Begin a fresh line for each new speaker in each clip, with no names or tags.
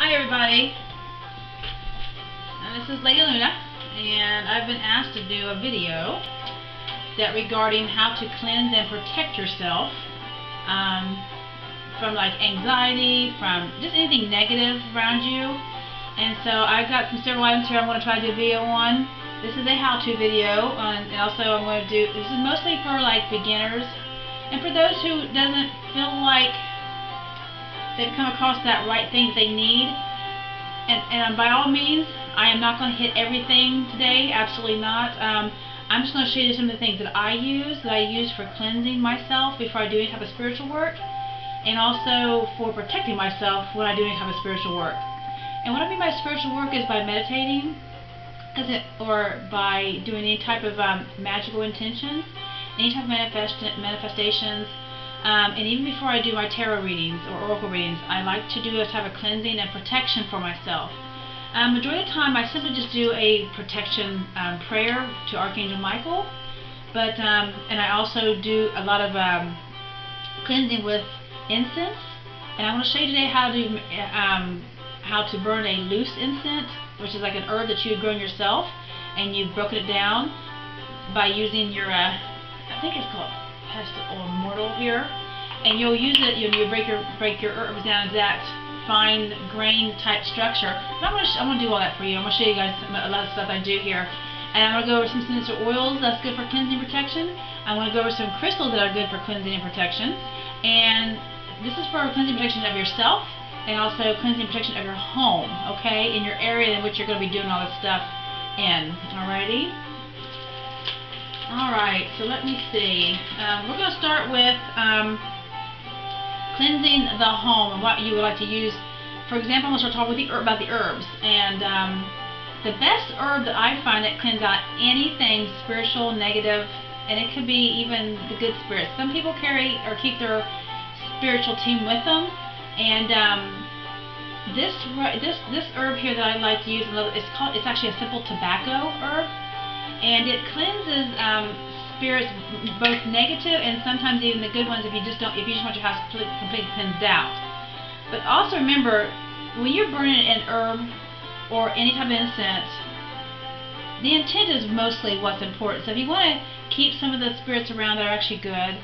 Hi everybody, this is Lady Luna, and I've been asked to do a video regarding how to cleanse and protect yourself from like anxiety, from just anything negative around you. And so I've got several items here I'm going to try to do a video on. This is a how-to video, and also I'm going to do, this is mostly for like beginners and for those who doesn't feel like they've come across that right thing that they need. And by all means, I am not going to hit everything today, absolutely not. I'm just going to show you some of the things that I use for cleansing myself before I do any type of spiritual work, and also for protecting myself when I do any type of spiritual work. And what I mean by spiritual work is by meditating, or by doing any type of magical intentions, any type of manifestations. And even before I do my tarot readings or oracle readings, I like to do a type of cleansing and protection for myself. Majority of the time, I simply just do a protection prayer to Archangel Michael, and I also do a lot of cleansing with incense. And I want to show you today how to burn a loose incense, which is like an herb that you've grown yourself, and you've broken it down by using your, I think it's called pestle or mortar here, and you'll use it. You break your herbs down to that fine grain type structure. But I'm gonna do all that for you. I'm gonna show you guys a lot of stuff I do here, and I'm gonna go over some essential oils that's good for cleansing and protection. I'm gonna go over some crystals that are good for cleansing and protection, and this is for cleansing and protection of yourself, and also cleansing and protection of your home. Okay, in your area in which you're gonna be doing all this stuff in. Alrighty. Alright, so let me see. We're going to start with cleansing the home and what you would like to use. For example, I'm going to start talking about the herbs. And the best herb that I find that cleanses out anything spiritual, negative, and it could be even the good spirits. Some people carry or keep their spiritual team with them. And this herb here that I like to use, it's actually a simple tobacco herb. And it cleanses spirits, both negative and sometimes even the good ones, if you just want your house completely cleansed out. But also remember, when you're burning an herb or any type of incense, the intent is mostly what's important. So if you want to keep some of the spirits around that are actually good,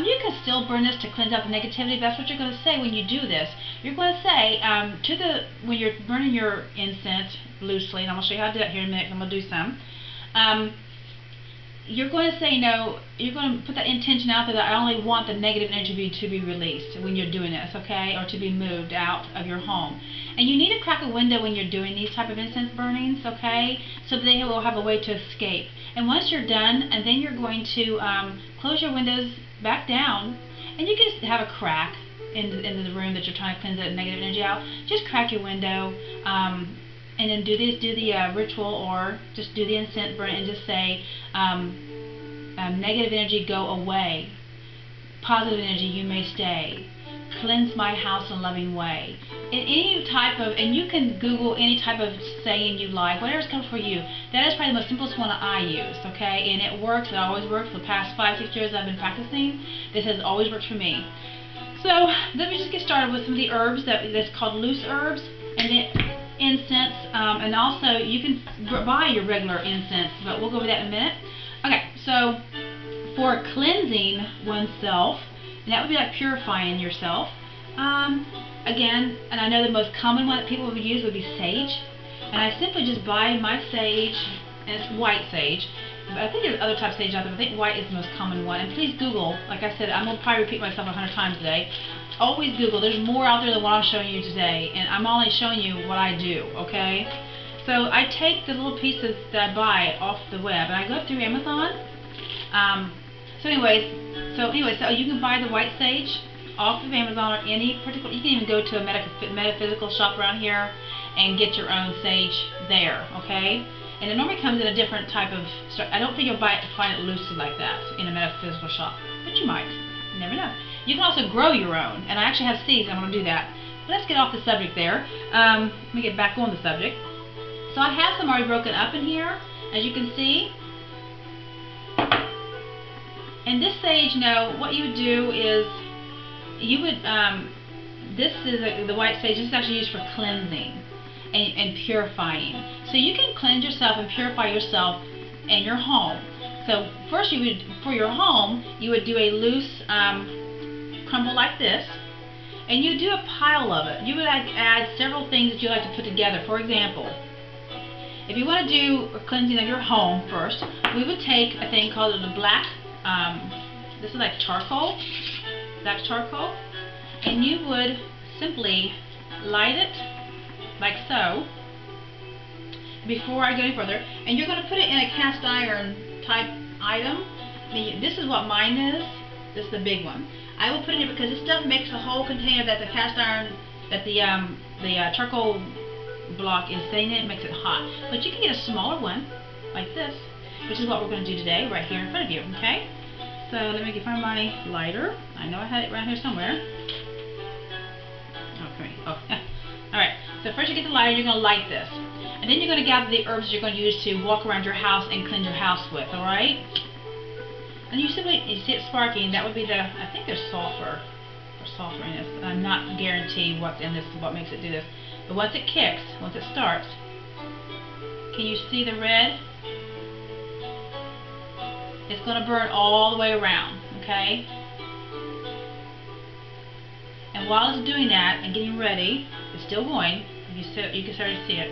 you can still burn this to cleanse out the negativity. That's what you're going to say when you do this. You're going to say when you're burning your incense loosely, and I'm going to show you how to do that here in a minute. I'm going to do some. You're going to say, you're going to put that intention out there that I only want the negative energy to be released when you're doing this, okay, or to be moved out of your home. And you need to crack a window when you're doing these type of incense burnings, okay, so that they will have a way to escape. And once you're done, and then you're going to close your windows back down, and you can just have a crack into the room that you're trying to cleanse that negative energy out. Just crack your window. And then do the ritual, or just do the incense burn, and just say, negative energy go away, positive energy you may stay, cleanse my house in a loving way. In any type of, and you can Google any type of saying you like, whatever's coming for you. That is probably the most simplest one I use, okay, and it works. It always works. For the past 5-6 years I've been practicing, this has always worked for me. So let me just get started with some of the herbs that's called loose herbs, and then incense, and also you can buy your regular incense, but we'll go over that in a minute. Okay, so for cleansing oneself, and that would be like purifying yourself. Again, and I know the most common one that people would use would be sage, and I simply just buy my sage, and it's white sage. But I think there's other types of sage out there, but I think white is the most common one. And please Google, like I said, I'm going to probably repeat myself 100 times today. Always Google. There's more out there than what I'm showing you today, and I'm only showing you what I do, okay? So I take the little pieces that I buy off the web, and I go through Amazon. So you can buy the white sage off of Amazon, or any particular, you can even go to a metaphysical shop around here and get your own sage there, okay? And it normally comes in a different type of, I don't think you'll find it loosely like that in a metaphysical shop, but you might. You never know. You can also grow your own, and I actually have seeds. I'm going to do that. But let's get off the subject there. Let me get back on the subject. So I have some already broken up in here, as you can see. And this sage, what you would do is you would this is the white sage. This is actually used for cleansing and purifying. So you can cleanse yourself and purify yourself and your home. So first, you would, for your home, you would do a loose crumble like this, and you do a pile of it. You would add several things that you like to put together. For example, if you want to do a cleansing of your home first, we would take a thing called the black, this is like charcoal, black charcoal, and you would simply light it like so before I go any further, and you're going to put it in a cast iron type item. This is what mine is. This is the big one. I will put it in because this stuff makes the whole container that the cast iron, that the charcoal block is sitting in, it makes it hot. But you can get a smaller one like this, which is what we're going to do today right here in front of you, okay? So let me find my lighter. I know I had it around here somewhere. Oh, come here. Oh, alright. So first you get the lighter, you're going to light this. And then you're going to gather the herbs you're going to use to walk around your house and cleanse your house with, alright? And you simply, you see it sparking, that would be the, I think there's sulfur in this, but I'm not guaranteed what's in this, what makes it do this. But once it kicks, once it starts, can you see the red? It's going to burn all the way around, okay? And while it's doing that and getting ready, it's still going. You can start to see it.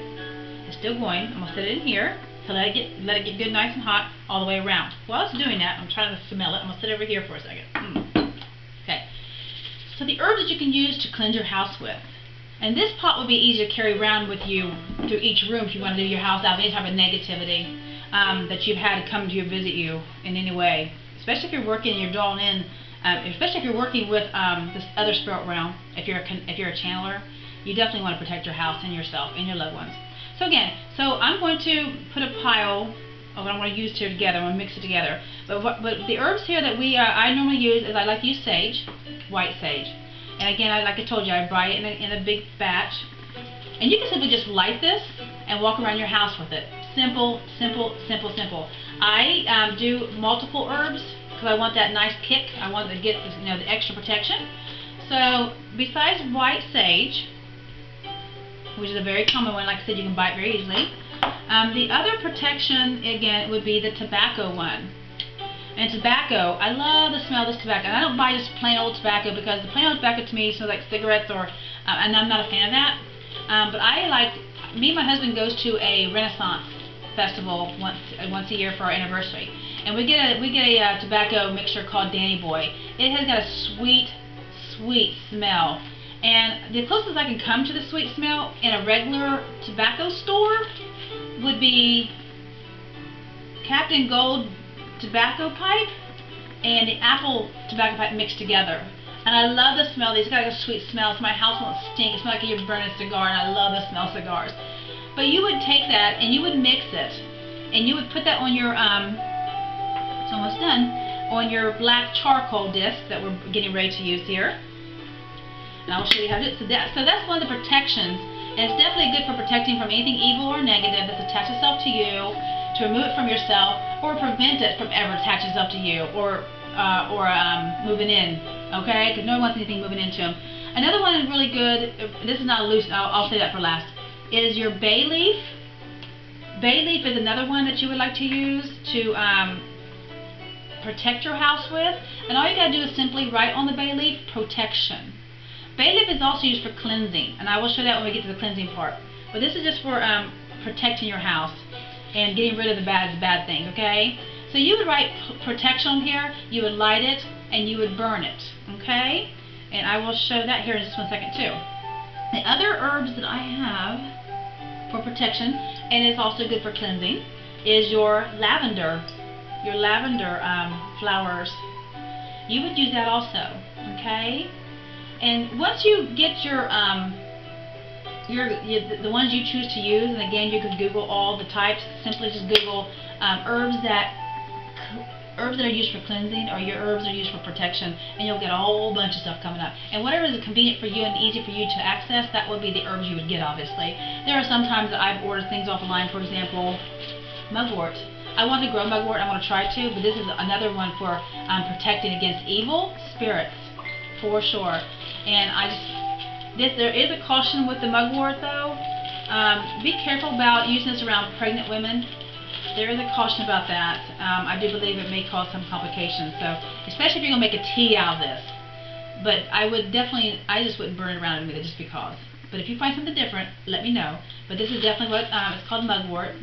It's still going. I'm going to set it in here to let it get good, nice and hot all the way around. While it's doing that, I'm trying to smell it. I'm going to sit over here for a second. Okay. So the herbs that you can use to cleanse your house with. And this pot would be easy to carry around with you through each room if you want to do your house out of any type of negativity that you've had come to visit you in any way. Especially if you're working and you're drawing in, especially if you're working with this other spirit realm, if you're a channeler, you definitely want to protect your house and yourself and your loved ones. So again, I'm going to put a pile of what I'm going to use here together. I'm going to mix it together. But the herbs here that I normally use is I like to use sage, white sage. And again, like I told you, I buy it in a big batch. And you can simply just light this and walk around your house with it. Simple, simple, simple, simple. I do multiple herbs because I want that nice kick. I want to get this, the extra protection. So besides white sage, which is a very common one, like I said, you can buy it very easily. The other protection, again, would be the tobacco one. And tobacco, I love the smell of this tobacco. And I don't buy just plain old tobacco because the plain old tobacco to me smells like cigarettes, and I'm not a fan of that. But I like, me and my husband goes to a Renaissance festival once a year for our anniversary, and we get a tobacco mixture called Danny Boy. It has got a sweet, sweet smell. And the closest I can come to the sweet smell in a regular tobacco store would be Captain Gold tobacco pipe and the apple tobacco pipe mixed together. And I love the smell. These got like a sweet smell. So my house won't stink. It smells like you're burning a cigar, and I love the smell of cigars. But you would take that and you would mix it, and you would put that on your it's almost done, on your black charcoal disc that we're getting ready to use here. And I'll show you how to do it. So that's one of the protections, and it's definitely good for protecting from anything evil or negative that's attached itself to you, to remove it from yourself, or prevent it from ever attaching itself to you, or moving in, okay? Because no one wants anything moving into them. Another one is really good, this is not a loose, I'll say that for last, is your bay leaf. Bay leaf is another one that you would like to use to protect your house with. And all you got to do is simply write on the bay leaf, protection. Bay leaf is also used for cleansing, and I will show that when we get to the cleansing part. But this is just for protecting your house and getting rid of the bad things, okay? So you would write protection on here, you would light it, and you would burn it, okay? And I will show that here in just one second too. The other herbs that I have for protection, and it's also good for cleansing, is your lavender flowers. You would use that also, okay? And once you get the ones you choose to use, and again you can Google all the types. Simply just Google herbs that are used for cleansing, or your herbs are used for protection, and you'll get a whole bunch of stuff coming up. And whatever is convenient for you and easy for you to access, that would be the herbs you would get, obviously. There are some times that I've ordered things off the line, for example, mugwort. I want to grow mugwort, I want to try to, but this is another one for protecting against evil spirits, for sure. And There is a caution with the mugwort though. Be careful about using this around pregnant women. There is a caution about that. I do believe it may cause some complications. So, especially if you're going to make a tea out of this. But I just wouldn't burn it around with it just because. But if you find something different, let me know. But this is definitely what it's called, mugwort.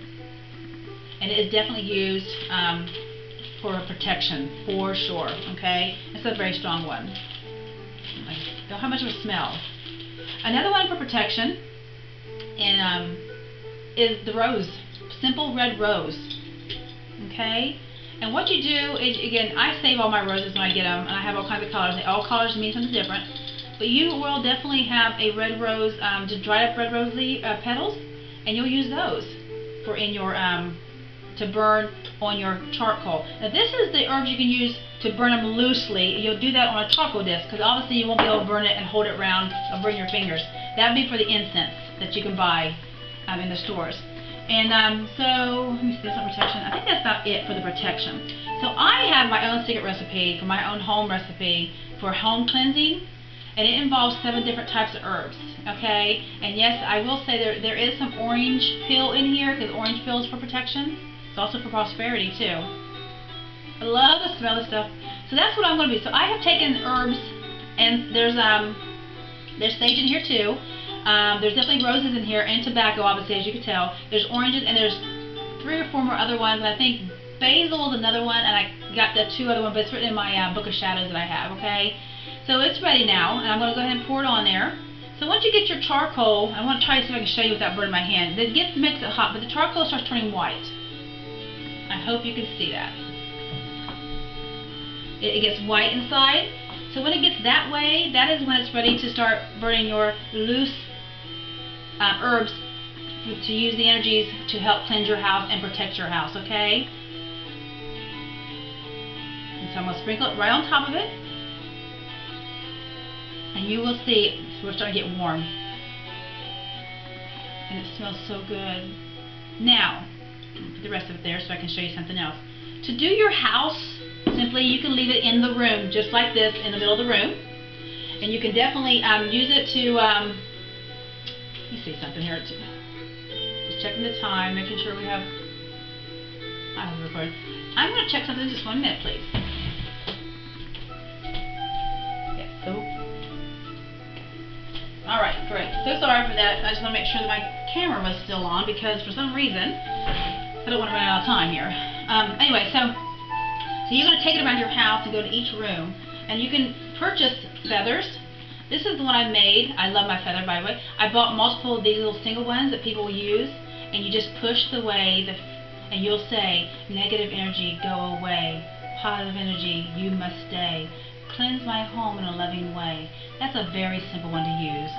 And it is definitely used for protection, for sure. Okay? It's a very strong one. I don't have much of a smell. Another one for protection is the rose. Simple red rose. Okay? And what you do is, again, I save all my roses when I get them, and I have all kinds of colors. All colors mean something different. But you will definitely have a red rose, just dried up red rose petals, and you'll use those for in your to burn on your charcoal. Now this is the herbs you can use to burn them loosely. You'll do that on a charcoal disc because obviously you won't be able to burn it and hold it around or burn your fingers. That would be for the incense that you can buy in the stores. And so, let me see, that's not protection. I think that's about it for the protection. So I have my own secret recipe, for my own home recipe for home cleansing, and it involves 7 different types of herbs, okay? And yes, I will say there is some orange peel in here, because orange peel is for protection. It's also for prosperity, too. I love the smell of stuff. So that's what I'm going to be. So I have taken herbs, and there's sage in here, too. There's definitely roses in here, and tobacco, obviously, as you can tell. There's oranges, and there's 3 or 4 more other ones. And I think basil is another one, and I got the 2 other ones, but it's written in my book of shadows that I have, okay? So it's ready now, and I'm going to go ahead and pour it on there. So once you get your charcoal, I want to try to see if I can show you without burning my hand. It makes it hot, but the charcoal starts turning white. I hope you can see that. It gets white inside. So when it gets that way, that is when it's ready to start burning your loose herbs to use the energies to help cleanse your house and protect your house, okay? And so I'm going to sprinkle it right on top of it. And you will see we're starting to get warm. And it smells so good. Now, put the rest of it there so I can show you something else. To do your house, simply you can leave it in the room, just like this, in the middle of the room. And you can definitely use it to, let me see something here. Just checking the time, making sure we have, I have recorded. I'm going to check something just 1 minute, please. Yeah, so. Alright, great. So sorry for that. I just want to make sure that my camera was still on because for some reason, I don't want to run out of time here. Anyway, so you're going to take it around your house and go to each room. And you can purchase feathers. This is the one I made. I love my feather, by the way. I bought multiple of these little single ones that people will use. And you just push the way, and you'll say, negative energy, go away. Positive energy, you must stay. Cleanse my home in a loving way. That's a very simple one to use.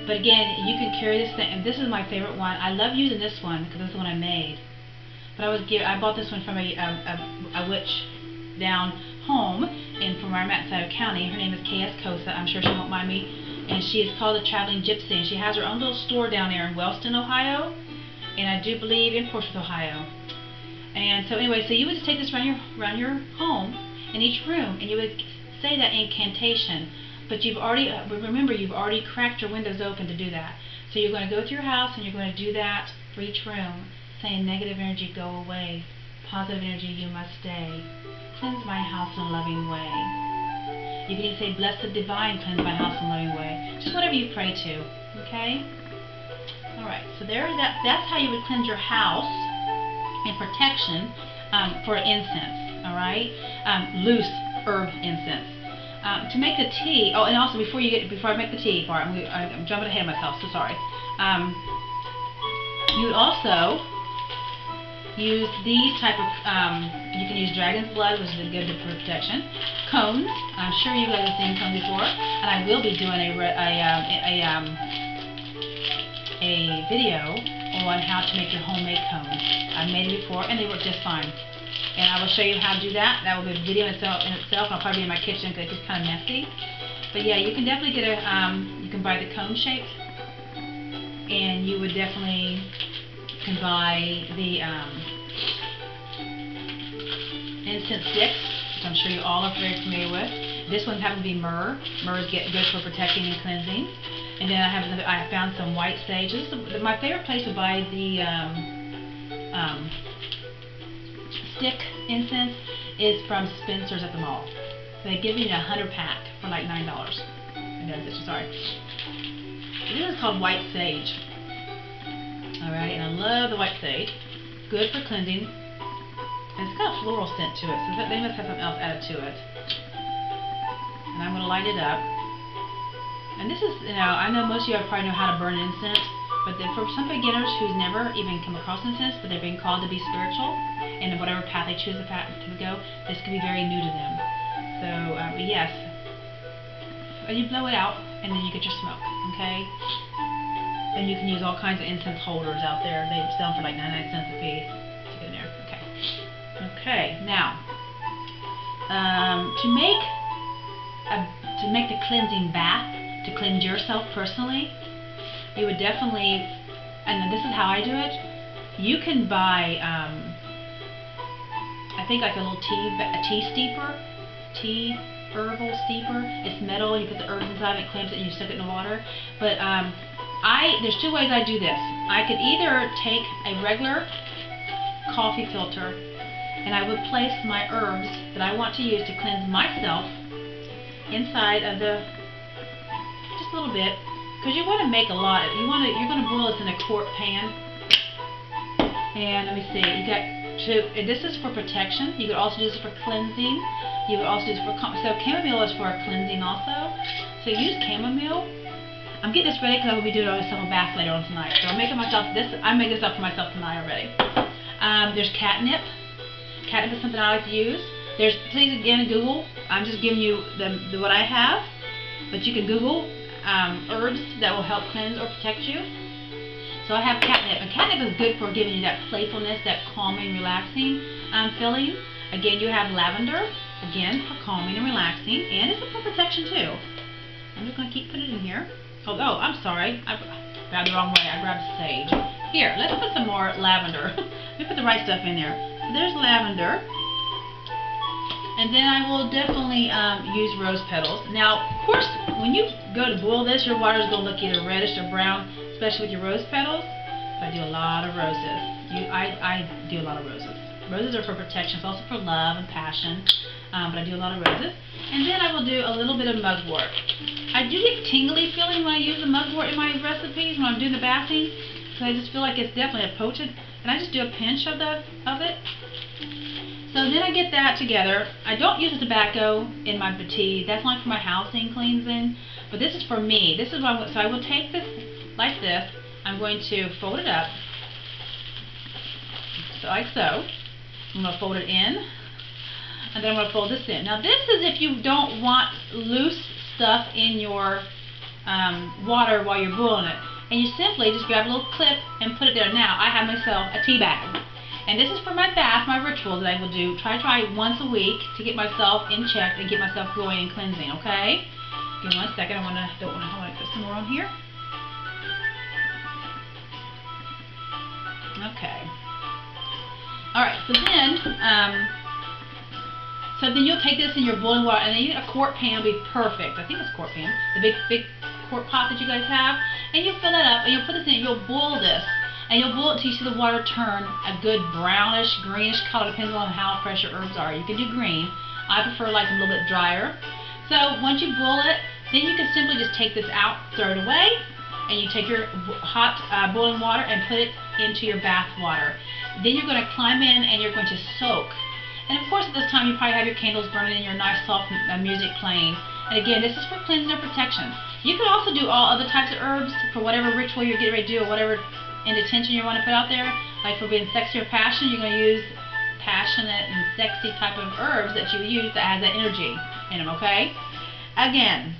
But again, you can carry this thing, and this is my favorite one. I love using this one because this is the one I made. But I bought this one from a witch down home from where I'm at in Scioto County. Her name is K.S. Kosa. I'm sure she won't mind me. And she is called the Traveling Gypsy. And she has her own little store down there in Wellston, Ohio. And I do believe in Portsmouth, Ohio. And so anyway, so you would just take this around your home in each room, and you would say that incantation. But you've already, remember, you've already cracked your windows open to do that. So you're going to go to your house, and you're going to do that for each room, saying negative energy, go away. Positive energy, you must stay. Cleanse my house in a loving way. You can even say, blessed divine, cleanse my house in a loving way. Just whatever you pray to, okay? Alright, so that's how you would cleanse your house in protection for incense, alright? Loose herb incense. To make the tea, oh, and also before I make the tea part, I'm jumping ahead of myself, so sorry. You would also use these type of, you can use dragon's blood, which is good for protection. Cones, I'm sure you guys have seen cones before, and I will be doing a video on how to make your homemade cones. I've made it before, and they work just fine. And I will show you how to do that. That will be a video in itself. I'll probably be in my kitchen because it's kind of messy. But yeah, you can definitely get you can buy the cone shape, and you would definitely can buy the incense sticks, which I'm sure you all are very familiar with. This one happens to be myrrh. Myrrh is good for protecting and cleansing. And then I found some white sage. This is my favorite place to buy the stick incense is from Spencer's at the mall. They give you a 100 pack for like $9. Sorry. This is called white sage. Alright, and I love the white sage. Good for cleansing. And it's got a floral scent to it, so they must have something else added to it. And I'm going to light it up. And this is, I know most of you probably know how to burn incense, but for some beginners who's never even come across incense, but they're being called to be spiritual, and whatever path they choose to go, this can be very new to them. So, but yes, and you blow it out, and then you get your smoke, okay? And you can use all kinds of incense holders out there. They sell them for like 99 cents a piece. Stick it in there, okay. Okay, now, to make the cleansing bath, to cleanse yourself personally, you would definitely, and this is how I do it, you can buy, I think like a little tea steeper, tea herbal steeper. It's metal, you put the herbs inside, it clamps it, and you stick it in the water. But there's two ways I do this. I could either take a regular coffee filter, and I would place my herbs that I want to use to cleanse myself inside of the, just a little bit, because you want to make a lot. You're going to boil this in a quart pan. And let me see, and this is for protection. You could also do this for cleansing. You could also do this for, so chamomile is for cleansing also. So use chamomile. I'm getting this ready because I will be doing myself a bath later on tonight. So I'm making myself this. I'm making this up for myself tonight already. There's catnip. Catnip is something I like to use. Please again Google. I'm just giving you what I have, but you can Google herbs that will help cleanse or protect you. So I have catnip, and catnip is good for giving you that playfulness, that calming, relaxing feeling. Again, you have lavender, again for calming and relaxing, and it's for protection too. I'm just going to keep putting it in here. Oh, I'm sorry, I grabbed the wrong way. I grabbed sage. Here, let's put some more lavender. Let me put the right stuff in there. So there's lavender. And then I will definitely use rose petals. Now, of course, when you go to boil this, your water is going to look either reddish or brown, especially with your rose petals. But I do a lot of roses. I do a lot of roses. Roses are for protection. It's also for love and passion. But I do a lot of roses. And then I will do a little bit of mugwort. I do get tingly feeling when I use the mugwort in my recipes, when I'm doing the bathing. So I just feel like it's definitely a potent. And I just do a pinch of it. So then I get that together. I don't use the tobacco in my tea. That's only for my housing cleansing. But this is for me. This is what I'm, so I will take this like this. I'm going to fold it up. So like so. I'm going to fold it in. And then I'm going to fold this in. Now this is if you don't want loose stuff in your water while you're boiling it. And you simply just grab a little clip and put it there. Now I have myself a tea bag. And this is for my bath, my ritual that I will do. Try once a week to get myself in check and get myself going and cleansing, okay? Give me 1 second. I want to put some more on here. Okay. Alright, so then you'll take this in your boiling water, and then you get a quart pan will be perfect. I think it's a quart pan. The big quart pot that you guys have. And you'll fill that up, and you'll put this in, and you'll boil this. And you'll boil it until you see the water turn a good brownish, greenish color, depending on how fresh your herbs are. You can do green. I prefer like a little bit drier. So once you boil it, then you can simply just take this out, throw it away, and you take your hot boiling water and put it into your bath water. Then you're going to climb in and you're going to soak. And of course at this time you probably have your candles burning and your nice soft music playing. And again, this is for cleansing or protection. You can also do all other types of herbs for whatever ritual you're getting ready to do or whatever intention you want to put out there. Like for being sexy or passion, you're going to use passionate and sexy type of herbs that you use that has that energy in them, okay? Again,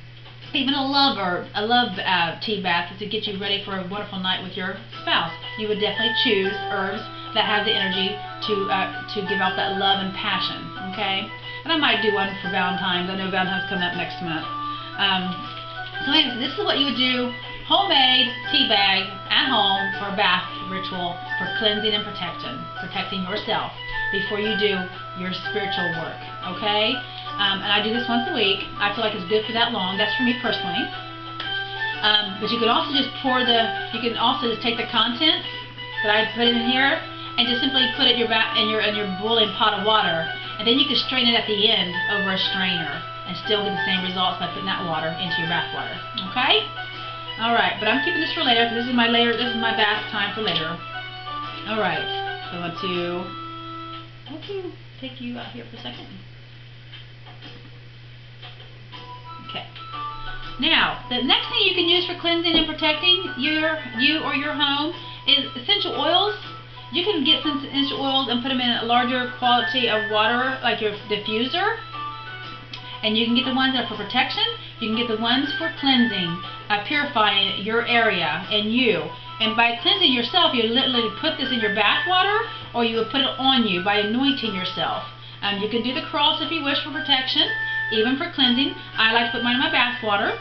even a love tea bath to get you ready for a wonderful night with your spouse. You would definitely choose herbs that have the energy to give out that love and passion, okay? And I might do one for Valentine's. I know Valentine's coming up next month. So anyways, this is what you would do. Homemade tea bag at home for bath ritual for cleansing and protecting yourself before you do your spiritual work, okay? And I do this once a week. I feel like it's good for that long. That's for me personally. But you can also just take the contents that I put in here and just simply put it in your boiling pot of water, and then you can strain it at the end over a strainer and still get the same results by putting that water into your bath water. Okay? All right, but I'm keeping this for later because this is my bath time for later. All right, so I want to take you out here for a second. Okay. Now, the next thing you can use for cleansing and protecting you or your home is essential oils. You can get some essential oils and put them in a larger quality of water, like your diffuser. And you can get the ones that are for protection. You can get the ones for cleansing, purifying your area and you. And by cleansing yourself, you literally put this in your bath water, or you would put it on you by anointing yourself. You can do the cross if you wish for protection, even for cleansing. I like to put mine in my bath water.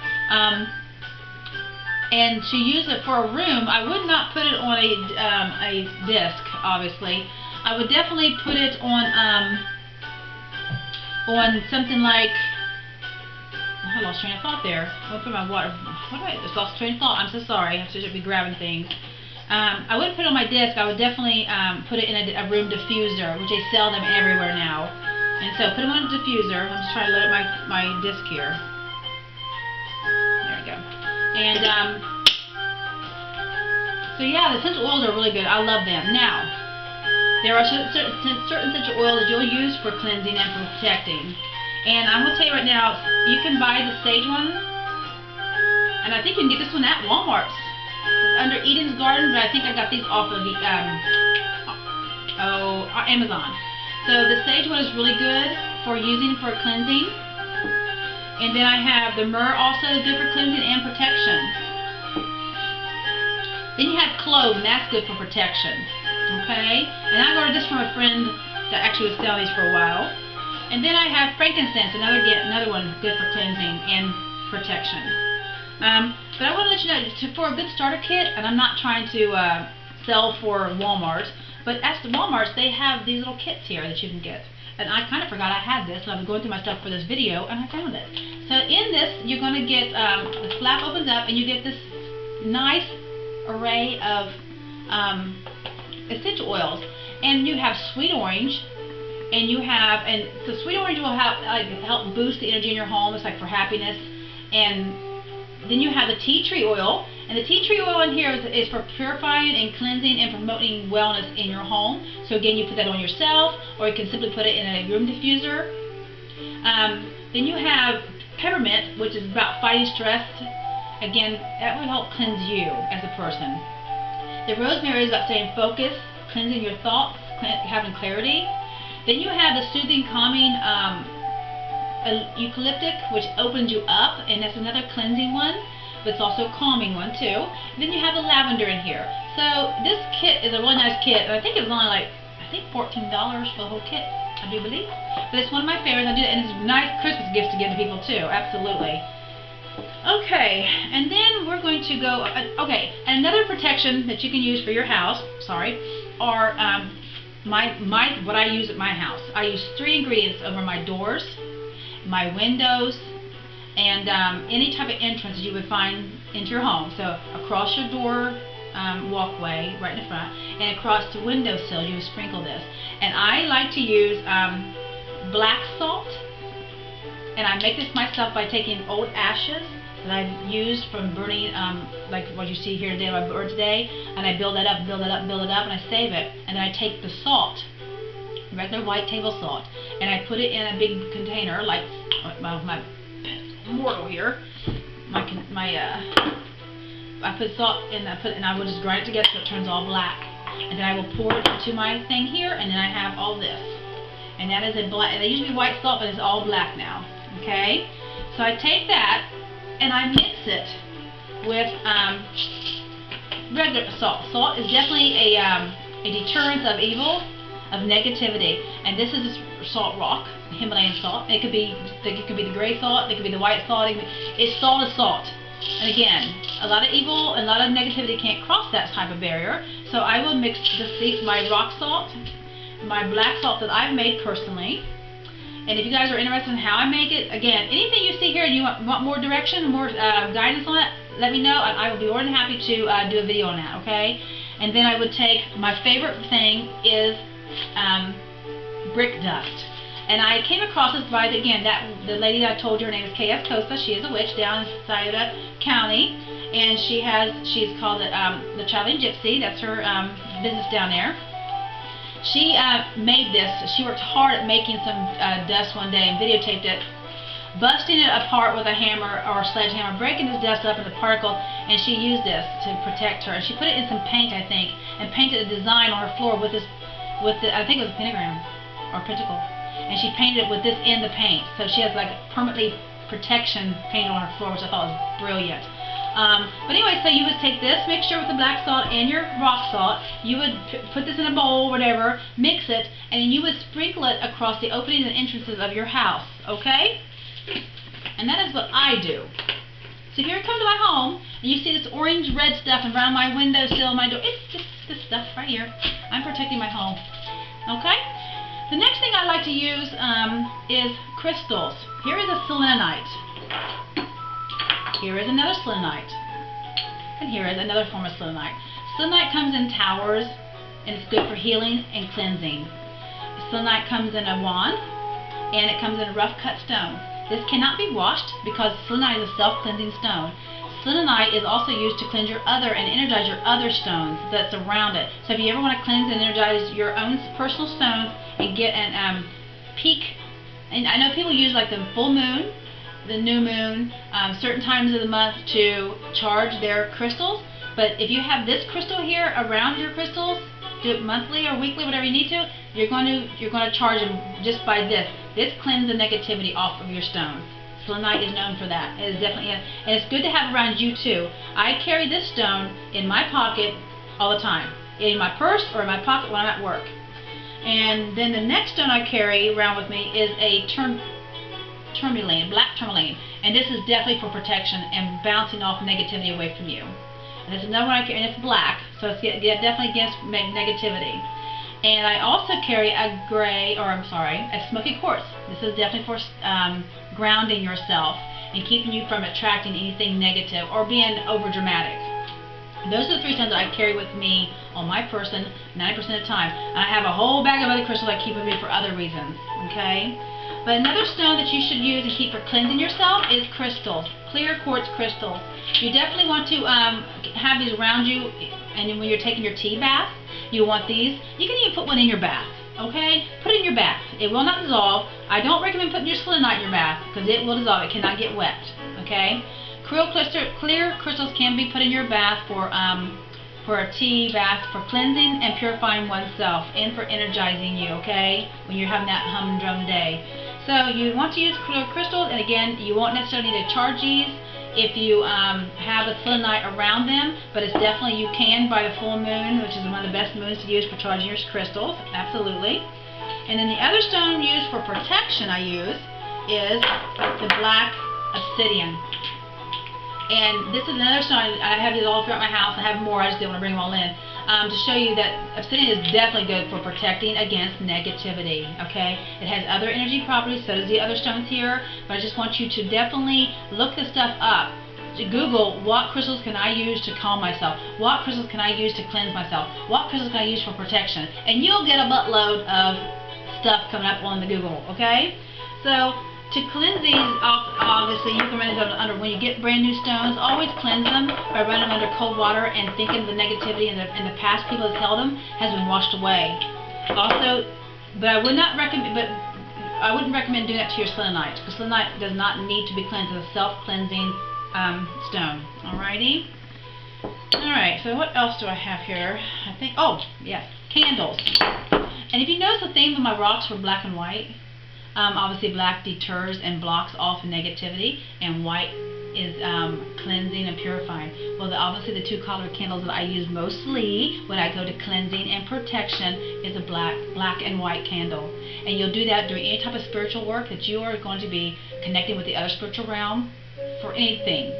And to use it for a room, I would not put it on a disc, obviously. I would definitely put it on something like, I lost train of thought there. I went for my water. I just lost train of thought. I'm so sorry. I should be grabbing things. I wouldn't put it on my disc. I would definitely put it in a room diffuser, which they sell them everywhere now. And so put them on a diffuser. I'm just trying to load up my disc here. There we go. And so yeah, the essential oils are really good. I love them. Now, there are certain essential oils that you'll use for cleansing and for protecting. And I'm going to tell you right now, you can buy the sage one, and I think you can get this one at Walmart. It's under Eden's Garden, but I think I got these off of the Amazon. So the sage one is really good for using for cleansing. And then I have the myrrh, also good for cleansing and protection. Then you have clove, and that's good for protection. Okay? And I ordered this from a friend that actually was selling these for a while. And then I have frankincense, another one good for cleansing and protection. But I want to let you know, for a good starter kit, and I'm not trying to sell for Walmart, but at the Walmarts, they have these little kits here that you can get. And I kind of forgot I had this, and I've been going through my stuff for this video, and I found it. So in this, you're going to get, the flap opens up, and you get this nice array of essential oils. And you have sweet orange, and so sweet orange will help boost the energy in your home. It's like for happiness. And then you have the tea tree oil, and the tea tree oil in here is for purifying and cleansing and promoting wellness in your home. So again, you put that on yourself, or you can simply put it in a room diffuser. Then you have peppermint, which is about fighting stress. Again, that will help cleanse you as a person. The rosemary is about staying focused, cleansing your thoughts, having clarity. Then you have the soothing, calming eucalyptic, which opens you up, and that's another cleansing one, but it's also a calming one too. And then you have the lavender in here. So this kit is a really nice kit, and I think it was only like, $14 for the whole kit, I do believe. But it's one of my favorites. I do it, and it's nice Christmas gifts to give to people too, absolutely. Okay, and then we're going to go, and another protection that you can use for your house, are what I use at my house. I use 3 ingredients over my doors, my windows, and any type of entrance that you would find into your home. So across your door walkway, right in the front, and across the windowsill, you sprinkle this. And I like to use black salt, and I make this myself by taking old ashes that I've used from burning, like what you see here today on my board today, and I build that up, build it up, build it up, and I save it. And then I take the salt, regular white table salt, and I put it in a big container, like my mortal here. I put salt in, and I will just grind it together so it turns all black. And then I will pour it into my thing here, and then I have all this. And that is a black, and they used to be white salt, but it's all black now. Okay? So I take that, and I mix it with regular salt. Salt is definitely a deterrent of evil, of negativity. And this is salt rock, Himalayan salt. It could be the gray salt, it could be the white salt. It's salt is salt. And again, a lot of evil and a lot of negativity can't cross that type of barrier. So I will mix my rock salt, my black salt that I've made personally. And if you guys are interested in how I make it, again, anything you see here and you want more direction, more guidance on it, let me know, and I will be more than happy to do a video on that, okay? And then I would take, my favorite thing is brick dust. And I came across this by, again, the lady that I told you, her name is K.S. Costa. She is a witch down in Scioto County, and she's called it the Traveling Gypsy. That's her business down there. She made this. She worked hard at making some dust one day and videotaped it, busting it apart with a hammer or a sledgehammer, breaking this dust up into particles, and she used this to protect her. And she put it in some paint, I think, and painted a design on her floor with this, I think it was a pentagram or pentacle. And she painted it with this in the paint. So she has like permanently protection painted on her floor, which I thought was brilliant. But anyway, so you would take this mixture with the black salt and your rock salt, you would put this in a bowl, whatever, mix it, and then you would sprinkle it across the openings and entrances of your house, okay? And that is what I do. So if you ever come to my home and you see this orange-red stuff around my windowsill, my door, it's just this stuff right here. I'm protecting my home, okay? The next thing I like to use is crystals. Here is a selenite. Here is another selenite. And here is another form of selenite. Selenite comes in towers, and it's good for healing and cleansing. Selenite comes in a wand, and it comes in a rough cut stone. This cannot be washed because selenite is a self-cleansing stone. Selenite is also used to cleanse your other and energize your other stones that surround it. So if you ever want to cleanse and energize your own personal stones and get an peak, and I know people use like the full moon, the new moon, certain times of the month to charge their crystals. But if you have this crystal here around your crystals, do it monthly or weekly, whatever you need to, you're going to charge them just by this. This cleanses the negativity off of your stones. Selenite is known for that. It is definitely, and it's good to have around you too. I carry this stone in my pocket all the time, in my purse or in my pocket when I'm at work. And then the next stone I carry around with me is a tourmaline, black tourmaline, and this is definitely for protection and bouncing off negativity away from you. And this is another one I carry, and it's black, so it's definitely against negativity. And I also carry a smoky quartz. This is definitely for grounding yourself and keeping you from attracting anything negative or being over dramatic. Those are the three stones that I carry with me on my person 90% of the time. And I have a whole bag of other crystals I keep with me for other reasons. Okay? But another stone that you should use and keep for cleansing yourself is crystals, clear quartz crystals. You definitely want to have these around you, and when you're taking your tea bath, you want these. You can even put one in your bath, okay? Put it in your bath. It will not dissolve. I don't recommend putting your selenite in your bath because it will dissolve. It cannot get wet, okay? Clear crystals can be put in your bath for a tea bath, for cleansing and purifying oneself, and for energizing you, okay? When you're having that humdrum day. So you want to use clear crystals, and again, you won't necessarily need to charge these if you have a selenite around them, but it's definitely, you can by the full moon, which is one of the best moons to use for charging your crystals, absolutely. And then the other stone used for protection I use is the black obsidian. And this is another stone, I have these all throughout my house. I have more, I just didn't want to bring them all in. To show you that obsidian is definitely good for protecting against negativity, okay? It has other energy properties, so does the other stones here, but I just want you to definitely look this stuff up. Google, what crystals can I use to calm myself? What crystals can I use to cleanse myself? What crystals can I use for protection? And you'll get a buttload of stuff coming up on the Google, okay? So, to cleanse these off, obviously, you can run these under, when you get brand new stones, always cleanse them by running them under cold water and thinking the negativity in the past people that held them has been washed away. Also, but I wouldn't recommend doing that to your selenite, because selenite does not need to be cleansed. It's a self-cleansing stone. Alrighty? Alright, so what else do I have here? I think, oh, yes, candles. And if you notice the theme of my rocks were black and white, obviously black deters and blocks off negativity, and white is cleansing and purifying. Well, obviously the two color candles that I use mostly when I go to cleansing and protection is a black and white candle. And you'll do that during any type of spiritual work that you are going to be connecting with the other spiritual realm for anything.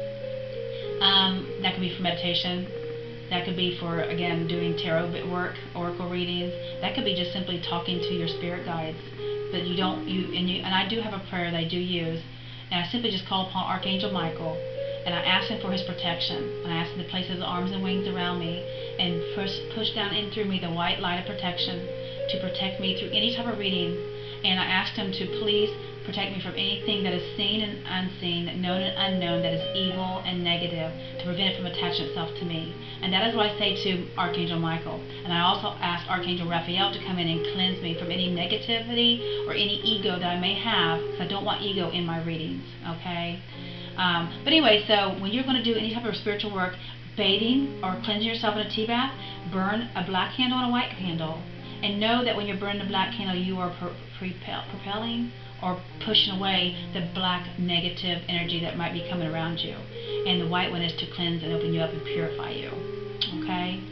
That could be for meditation. That could be for, again, doing tarot work, oracle readings. That could be just simply talking to your spirit guides. But and I do have a prayer that I do use, and I simply just call upon Archangel Michael, and I ask him for his protection. And I ask him to place his arms and wings around me and push down in through me the white light of protection to protect me through any type of reading. And I ask him to please protect me from anything that is seen and unseen, known and unknown, that is evil and negative, to prevent it from attaching itself to me. And that is what I say to Archangel Michael. And I also ask Archangel Raphael to come in and cleanse me from any negativity or any ego that I may have, because I don't want ego in my readings, okay? But anyway, so when you're going to do any type of spiritual work, bathing or cleansing yourself in a tea bath, burn a black candle and a white candle. And know that when you're burning the black candle, you are propelling or pushing away the black negative energy that might be coming around you. And the white one is to cleanse and open you up and purify you. Okay?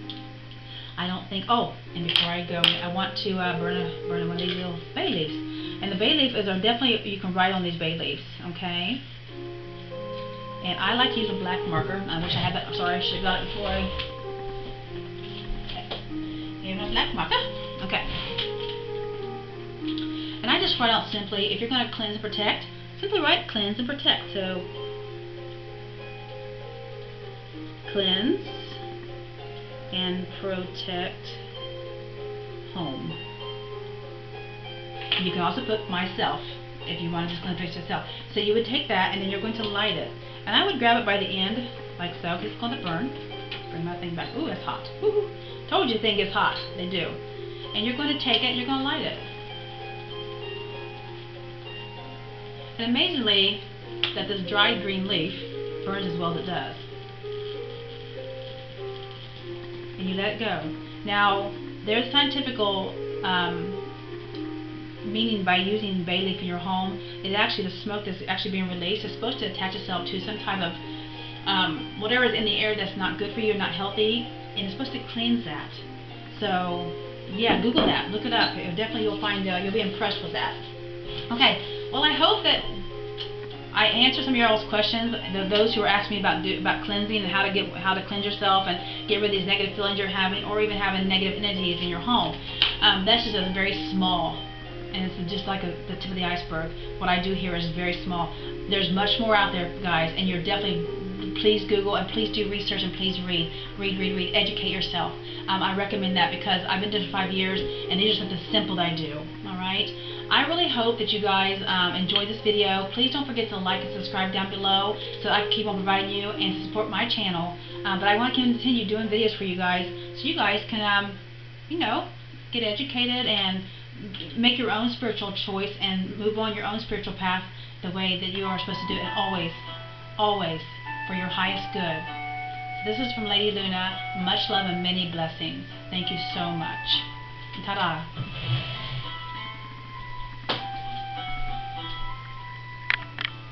I don't think, oh, and before I go, I want to burn one of these little bay leaves. And the bay leaf is definitely, you can write on these bay leaves, okay? And I like to use a black marker. I wish I had that. I'm sorry, I should have got it before I... Okay. Here's my black marker. Okay. And I just write out simply, if you're going to cleanse and protect, simply write cleanse and protect. So, cleanse and protect home. You can also put myself, if you want to just cleanse and protect yourself. So you would take that and then you're going to light it. And I would grab it by the end, like so, because it's going to burn. Bring my thing back. Ooh, that's hot. Ooh, told you things get hot. They do. And you're going to take it and you're going to light it. And amazingly, that this dried green leaf burns as well as it does. And you let it go. Now, there's scientifical meaning by using bay leaf in your home. It actually, the smoke that's actually being released is supposed to attach itself to some type of whatever is in the air that's not good for you, not healthy, and it's supposed to cleanse that. So, yeah, Google that, look it up. Definitely you'll find, you'll be impressed with that. Okay, well I hope that I answered some of your all's questions. Those who were asking me about cleansing and how to cleanse yourself and get rid of these negative feelings you're having, or even having negative entities in your home. That's just a very small, and it's just like the tip of the iceberg. What I do here is very small. There's much more out there, guys, and you're definitely, please Google and please do research and please read, educate yourself. I recommend that because I've been doing it for 5 years and these are something simple that I do. Alright? I really hope that you guys enjoyed this video. Please don't forget to like and subscribe down below so I can keep on providing you and support my channel. But I want to continue doing videos for you guys so you guys can, you know, get educated and make your own spiritual choice and move on your own spiritual path the way that you are supposed to do it, and always, always for your highest good. So this is from Lady Luna. Much love and many blessings. Thank you so much. Ta-da.